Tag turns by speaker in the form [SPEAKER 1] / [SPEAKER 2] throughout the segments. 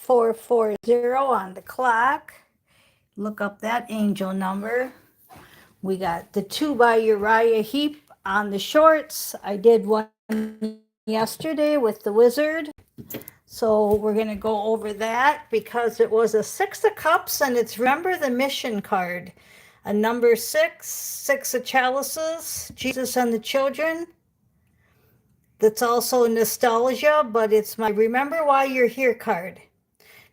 [SPEAKER 1] 440 on the clock. Look up that angel number. We got the 2 by Uriah Heep on the shorts. I did one yesterday with the wizard. So we're going to go over that because it was a 6 of cups and it's remember the mission card. A number 6, 6 of chalices, Jesus and the children. That's also nostalgia, but it's my remember why you're here card.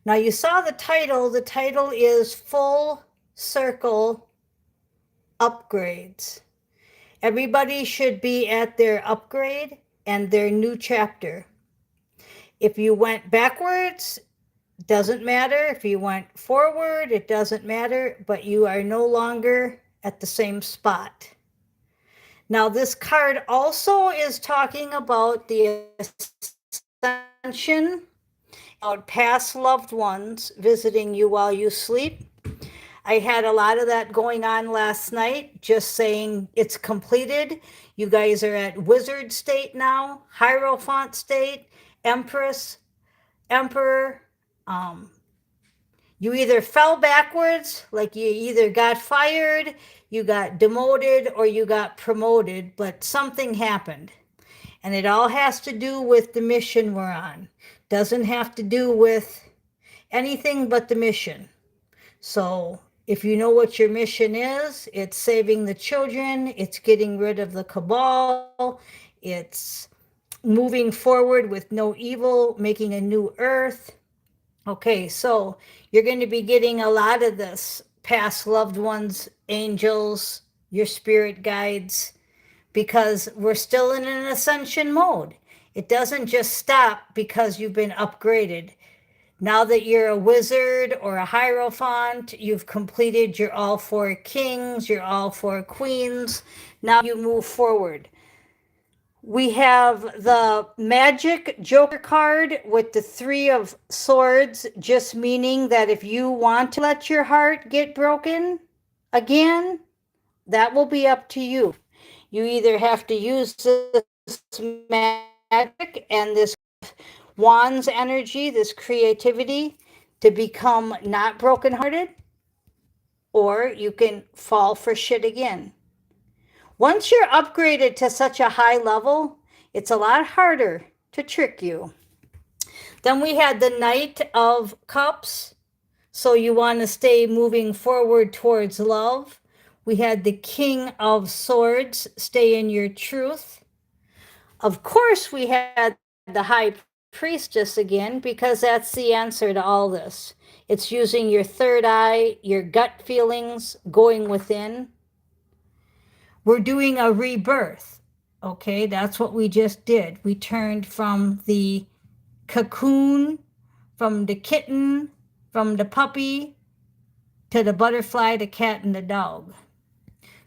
[SPEAKER 1] Now you saw the title. The title is Full Circle Upgrades. Everybody should be at their upgrade and their new chapter. If you went backwards, doesn't matter. If you went forward, it doesn't matter, but you are no longer at the same spot. Now, this card also is talking about the ascension, about past loved ones visiting you while you sleep. I had a lot of that going on last night, just saying it's completed. You guys are at wizard state now, Hierophant state, Empress, Emperor. You either fell backwards, like you either got fired, you got demoted, or you got promoted, but something happened. And it all has to do with the mission we're on. Doesn't have to do with anything but the mission. So if you know what your mission is, it's saving the children, it's getting rid of the cabal, it's moving forward with no evil, making a new earth. Okay, so you're going to be getting a lot of this past loved ones, angels, your spirit guides, because we're still in an ascension mode. It doesn't just stop because you've been upgraded. Now that you're a wizard or a hierophant, you've completed your all 4 kings, your all 4 queens. Now you move forward. We have the magic joker card with the 3 of swords, just meaning that if you want to let your heart get broken again, that will be up to you. You either have to use this magic and this wands energy, this creativity, to become not brokenhearted, or you can fall for shit again. Once you're upgraded to such a high level, it's a lot harder to trick you. Then we had the Knight of Cups. So you want to stay moving forward towards love. We had the King of Swords, stay in your truth. Of course, we had the High Priestess again, because that's the answer to all this. It's using your third eye, your gut feelings, going within. We're doing a rebirth. Okay, that's what we just did. We turned from the cocoon, from the kitten, from the puppy, to the butterfly, the cat, and the dog.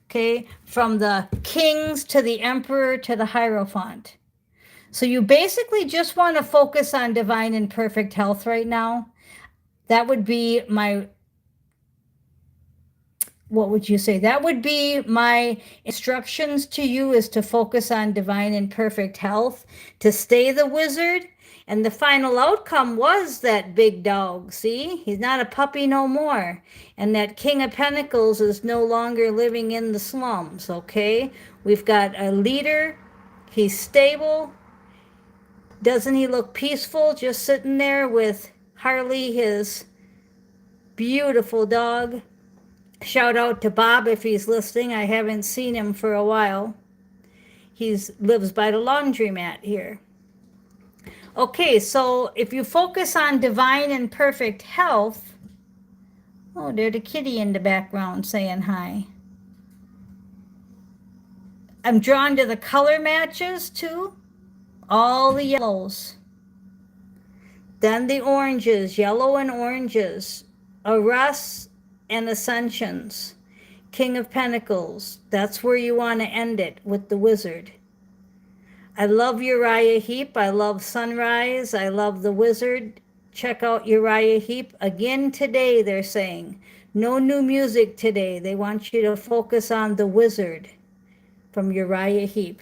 [SPEAKER 1] Okay, from the kings to the emperor to the hierophant. So you basically just want to focus on divine and perfect health right now. That would be my, what would you say? That would be my instructions to you, is to focus on divine and perfect health, to stay the wizard. And the final outcome was that big dog. See, he's not a puppy no more. And that King of Pentacles is no longer living in the slums, okay? We've got a leader. He's stable. Doesn't he look peaceful just sitting there with Harley, his beautiful dog? Shout out to Bob if he's listening. I haven't seen him for a while. He lives by the laundromat here. Okay, so if you focus on divine and perfect health, oh, there's a kitty in the background saying hi. I'm drawn to the color matches too. All the yellows. Then the oranges, yellow and oranges. Arrests and ascensions. King of Pentacles. That's where you want to end it, with the wizard. I love Uriah Heep. I love Sunrise. I love the wizard. Check out Uriah Heep. Again today, they're saying. No new music today. They want you to focus on the wizard from Uriah Heep.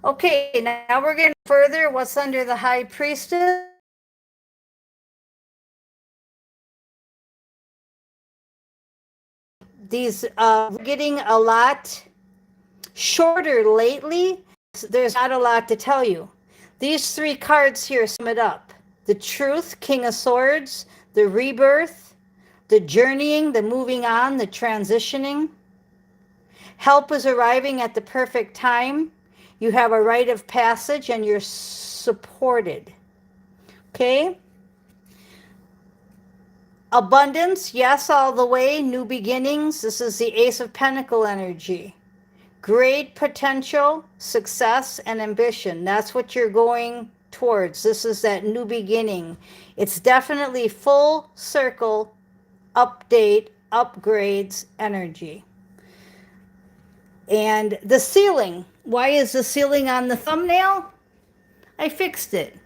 [SPEAKER 1] Okay, now we're getting further. What's under the High Priestess? these getting a lot shorter lately. There's not a lot to tell you. These three cards here sum it up. The Truth, King of Swords, the Rebirth, the Journeying, the Moving on, the Transitioning. Help is arriving at the perfect time. You have a rite of passage and you're supported. Okay? Abundance, yes, all the way. New beginnings. This is the Ace of Pentacle energy. Great potential, success, and ambition. That's what you're going towards. This is that new beginning. It's definitely full circle, update, upgrades energy. And the ceiling. Why is the ceiling on the thumbnail? I fixed it.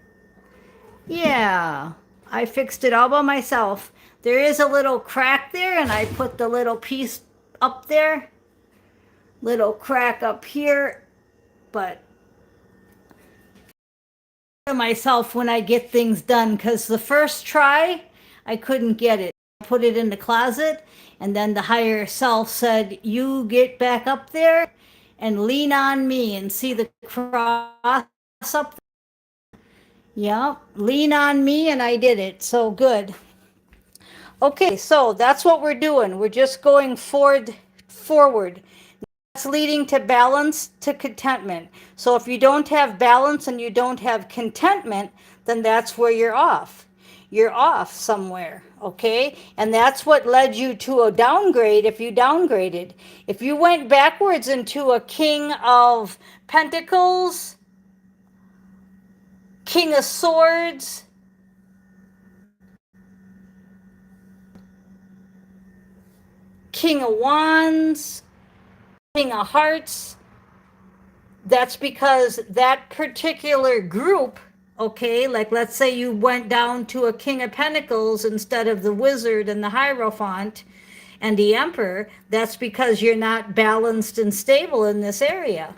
[SPEAKER 1] Yeah, I fixed it all by myself. There is a little crack there, and I put the little piece up there. Little crack up here, but myself when I get things done, because the first try I couldn't get it. I put it in the closet, and then the higher self said, you get back up there and lean on me and see the cross up there. Yeah, lean on me, and I did it. So good. Okay, so that's what we're doing. We're just going forward. That's leading to balance, to contentment. So if you don't have balance and you don't have contentment, then that's where you're off. You're off somewhere, okay? And that's what led you to a downgrade if you downgraded. If you went backwards into a King of Pentacles, King of Swords, King of Wands, King of Hearts, that's because that particular group, okay, like let's say you went down to a King of Pentacles instead of the Wizard and the Hierophant and the Emperor, that's because you're not balanced and stable in this area.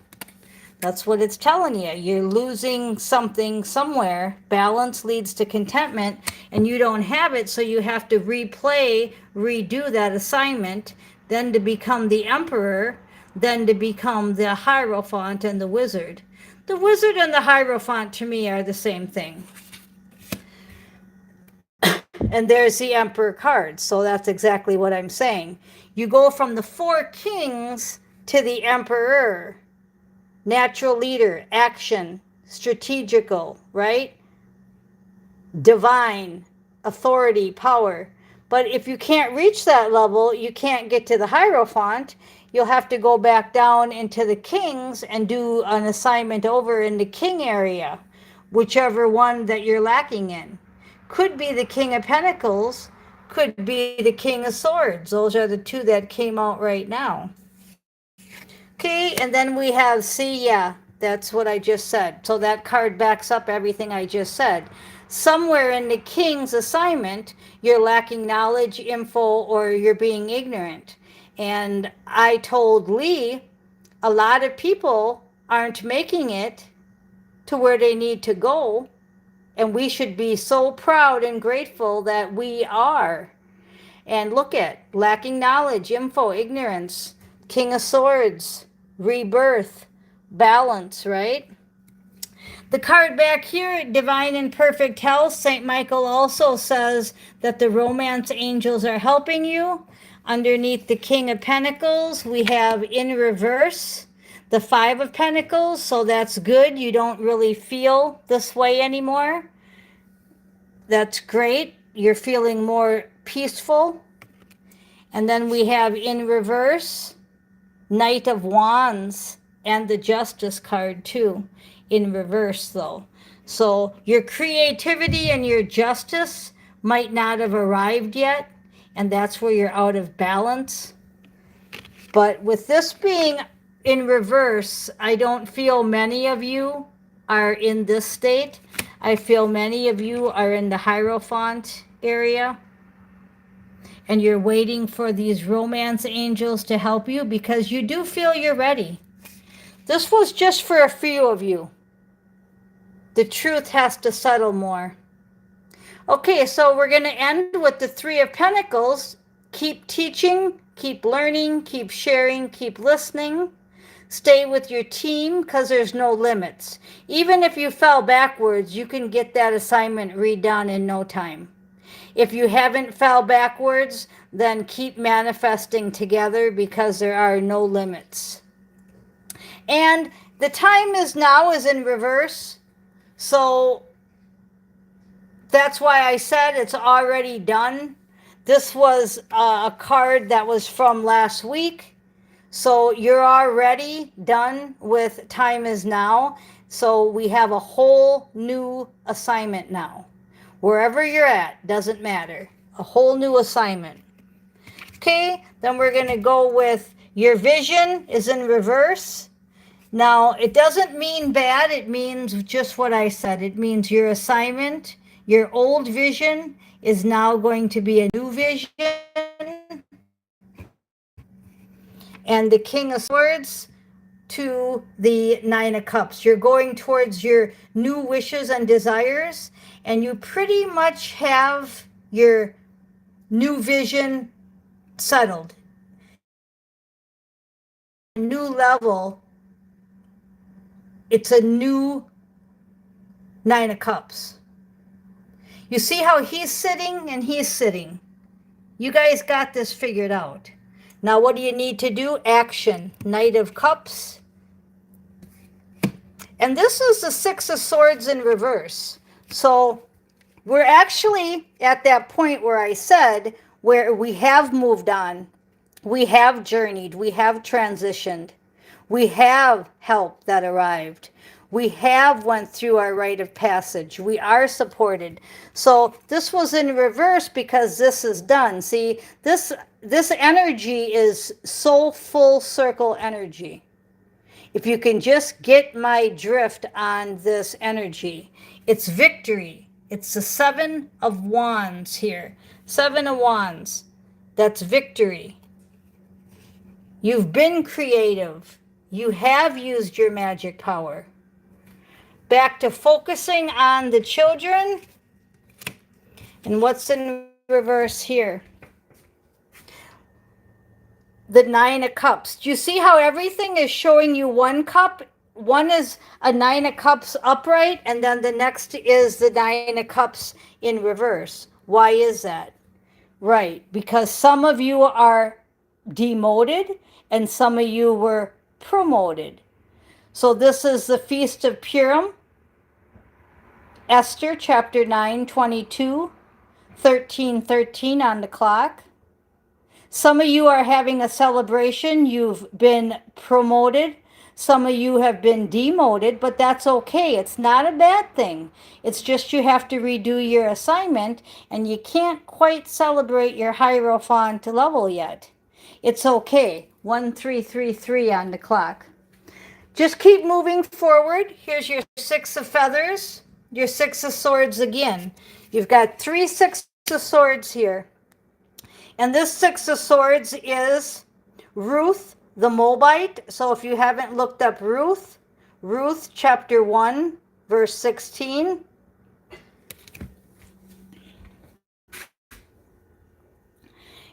[SPEAKER 1] That's what it's telling you. You're losing something somewhere. Balance leads to contentment, and you don't have it, so you have to redo that assignment, then to become the Emperor, then to become the Hierophant and the Wizard. The Wizard and the Hierophant to me are the same thing. And there's the Emperor card, so that's exactly what I'm saying. You go from the Four Kings to the Emperor. Natural leader, action, strategical, right? Divine, authority, power. But if you can't reach that level, you can't get to the Hierophant. You'll have to go back down into the Kings and do an assignment over in the King area, whichever one that you're lacking in. Could be the King of Pentacles, could be the King of Swords. Those are the two that came out right now. Okay, and then we have, see, yeah, that's what I just said. So that card backs up everything I just said. Somewhere in the King's assignment, you're lacking knowledge, info, or you're being ignorant. And I told Lee, a lot of people aren't making it to where they need to go. And we should be so proud and grateful that we are. And look at lacking knowledge, info, ignorance, King of Swords, rebirth, balance, right? The card back here, divine and perfect health. St. Michael also says that the romance angels are helping you. Underneath the King of Pentacles, we have in reverse the Five of Pentacles, so that's good. You don't really feel this way anymore. That's great. You're feeling more peaceful. And then we have in reverse, Knight of Wands, and the Justice card too, in reverse though. So your creativity and your justice might not have arrived yet, and that's where you're out of balance. But with this being in reverse, I don't feel many of you are in this state. I feel many of you are in the Hierophant area. And you're waiting for these romance angels to help you because you do feel you're ready. This was just for a few of you. The truth has to settle more. Okay, so we're going to end with the Three of Pentacles. Keep teaching, Keep learning, keep sharing, keep listening. Stay with your team because there's no limits. Even if you fell backwards, you can get that assignment redone in no time. If you haven't fell backwards, then keep manifesting together because there are no limits. And the time is now is in reverse. So that's why I said it's already done. This was a card that was from last week. So you're already done with time is now. So we have a whole new assignment now. Wherever you're at, doesn't matter. A whole new assignment. Okay, then we're going to go with your vision is in reverse. Now, it doesn't mean bad. It means just what I said. It means your assignment, your old vision is now going to be a new vision. And the King of Swords to the Nine of Cups. You're going towards your new wishes and desires, and you pretty much have your new vision settled. New level. It's a new Nine of Cups. You see how he's sitting and he's sitting. You guys got this figured out. Now what do you need to do? Action. Knight of Cups. And this is the Six of Swords in reverse. So we're actually at that point where I said where we have moved on. We have journeyed. We have transitioned. We have help that arrived. We have went through our rite of passage. We are supported. So this was in reverse because this is done. See, this energy is so full circle energy. If you can just get my drift on this energy, it's victory. It's the Seven of Wands here. Seven of Wands. That's victory. You've been creative. You have used your magic power. Back to focusing on the children. And what's in reverse here? The Nine of Cups. Do you see how everything is showing you one cup? One is a Nine of Cups upright, and then the next is the Nine of Cups in reverse. Why is that? Right, because some of you are demoted and some of you were promoted. So this is the Feast of Purim. Esther chapter 9, 22, 13:13 on the clock. Some of you are having a celebration. You've been promoted. Some of you have been demoted, but that's okay. It's not a bad thing. It's just you have to redo your assignment, and you can't quite celebrate your Hierophant level yet. It's okay. 1333 on the clock. Just keep moving forward. Here's your Six of Feathers, your Six of Swords again. You've got 3 Six of Swords here. And this Six of Swords is Ruth the Moabite. So if you haven't looked up Ruth, Ruth chapter 1, verse 16.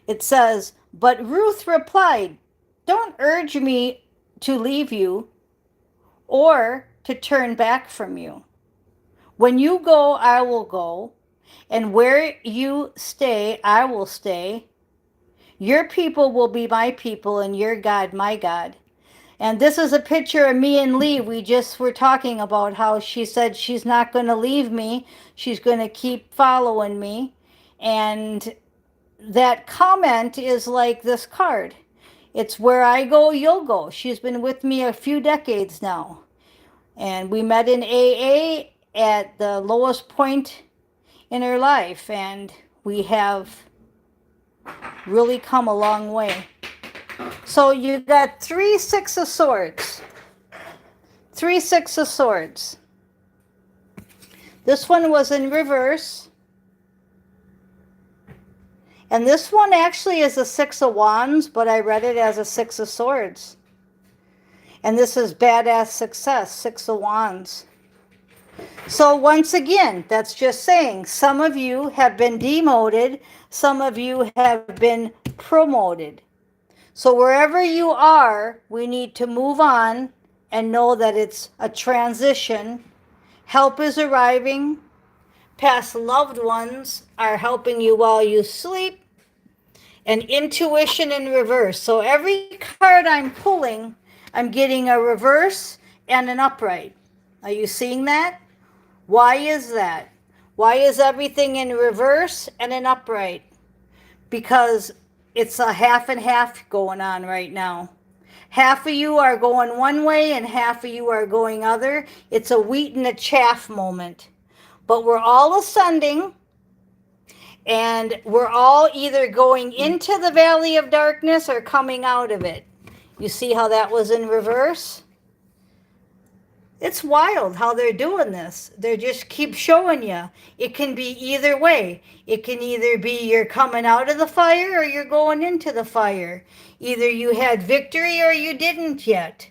[SPEAKER 1] It says, "But Ruth replied, 'Don't urge me to leave you or to turn back from you. When you go, I will go, and where you stay, I will stay. Your people will be my people, and your God, my God.'" And this is a picture of me and Lee. We just were talking about how she said she's not going to leave me. She's going to keep following me. And that comment is like this card. It's where I go, you'll go. She's been with me a few decades now. And we met in AA at the lowest point in her life. And we have really come a long way. So you got 3 Six of Swords. 3 Six of Swords. This one was in reverse. And this one actually is a Six of Wands, but I read it as a Six of Swords. And this is Badass Success, Six of Wands. So once again, that's just saying some of you have been demoted, some of you have been promoted. So wherever you are, we need to move on and know that it's a transition. Help is arriving. Past loved ones are helping you while you sleep. And intuition in reverse. So every card I'm pulling, I'm getting a reverse and an upright. Are you seeing that? Why is that? Why is everything in reverse and an upright? Because it's a half and half going on right now. Half of you are going one way and half of you are going other. It's a wheat and a chaff moment. But we're all ascending, and we're all either going into the valley of darkness or coming out of it. You see how that was in reverse? It's wild how they're doing this. They just keep showing you. It can be either way. It can either be you're coming out of the fire or you're going into the fire. Either you had victory or you didn't yet.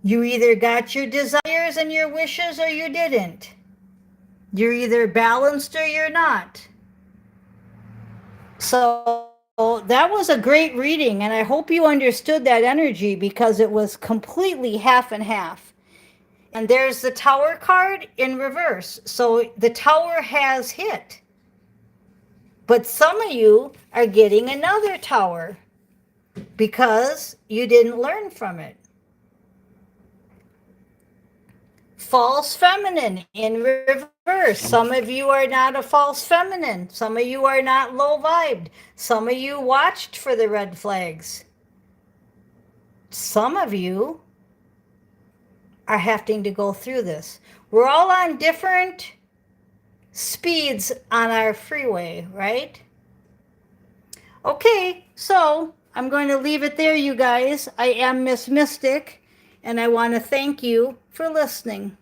[SPEAKER 1] You either got your desires and your wishes or you didn't. You're either balanced or you're not. So that was a great reading, and I hope you understood that energy because it was completely half and half. And there's the Tower card in reverse. So the Tower has hit. But some of you are getting another Tower because you didn't learn from it. False feminine in reverse. Some of you are not a false feminine. Some of you are not low vibed. Some of you watched for the red flags. Some of you are having to go through this. We're all on different speeds on our freeway, right? Okay, so I'm going to leave it there, you guys. I am Miss Mystic, and I want to thank you for listening.